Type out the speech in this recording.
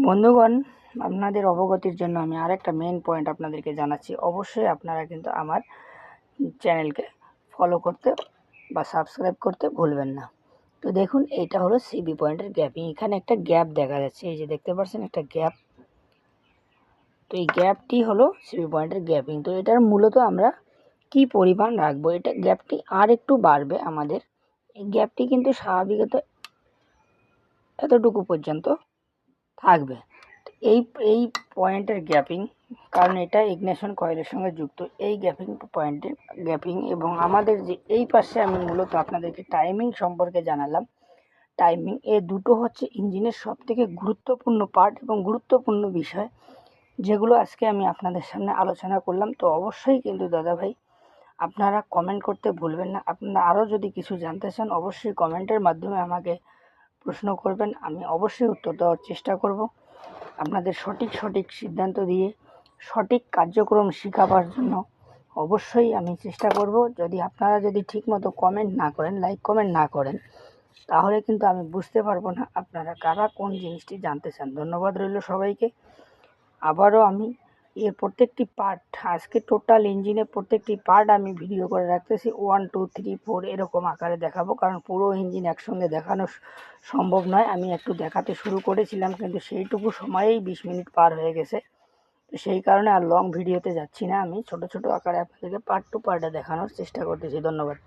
বন্ধুগণ, আপনাদের অবগতির জন্য আমি আরেকটা মেইন পয়েন্ট আপনাদেরকে জানাচ্ছি। অবশ্যই আপনারা কিন্তু আমার চ্যানেলকে ফলো করতে বা সাবস্ক্রাইব করতে ভুলবেন না। তো দেখুন, এইটা হলো সিবি পয়েন্টের গ্যাপিং। এখানে একটা গ্যাপ দেখা যাচ্ছে, এই যে দেখতে পাচ্ছেন একটা গ্যাপ। তো এই গ্যাপটি হলো সিবি পয়েন্টের গ্যাপিং। তো এটার মূলত আমরা কি পরিমাণ রাখবো, এটা গ্যাপটি আর একটু বাড়বে আমাদের। এই গ্যাপটি কিন্তু স্বাভাবিকত এতটুকু পর্যন্ত থাকবে। এই এই পয়েন্টের গ্যাপিং, কারণ এটা ইগনিশন কয়েলের সঙ্গে যুক্ত, এই গ্যাপিং এবং আমাদের যে এই পাশে আমি মূলত আপনাদেরকে টাইমিং সম্পর্কে জানালাম। টাইমিং এই দুটো হচ্ছে ইঞ্জিনের সবথেকে গুরুত্বপূর্ণ পার্ট এবং গুরুত্বপূর্ণ বিষয়, যেগুলো আজকে আমি আপনাদের সামনে আলোচনা করলাম। তো অবশ্যই কিন্তু দাদাভাই আপনারা কমেন্ট করতে ভুলবেন না। আপনারা আরও যদি কিছু জানতে চান অবশ্যই কমেন্টের মাধ্যমে আমাকে প্রশ্ন করবেন, আমি অবশ্যই উত্তর দেওয়ার চেষ্টা করব। আপনাদের সঠিক সিদ্ধান্ত দিয়ে সঠিক কার্যক্রম শেখাবার জন্য অবশ্যই আমি চেষ্টা করব। আপনারা যদি ঠিকমতো কমেন্ট না করেন, লাইক কমেন্ট না করেন, তাহলে কিন্তু আমি বুঝতে পারবো না আপনারা কারা কোন জিনিসটি জানতে চান। ধন্যবাদ রইল সবাইকে। আবারও আমি এর প্রত্যেকটি পার্ট, আজকে টোটাল ইঞ্জিনের প্রত্যেকটি পার্ট আমি ভিডিও করে রাখতেছি। 1 2 3 4 এরকম আকারে দেখাবো, কারণ পুরো ইঞ্জিন একসঙ্গে দেখানো সম্ভব নয়। আমি একটু দেখাতে শুরু করেছিলাম, কিন্তু সেইটুকু সময়েই 20 মিনিট পার হয়ে গেছে। তো সেই কারণে আর লং ভিডিওতে যাচ্ছি না, আমি ছোট আকারে আপনাদেরকে পার্ট টু পার্টে দেখানোর চেষ্টা করতেছি। ধন্যবাদ।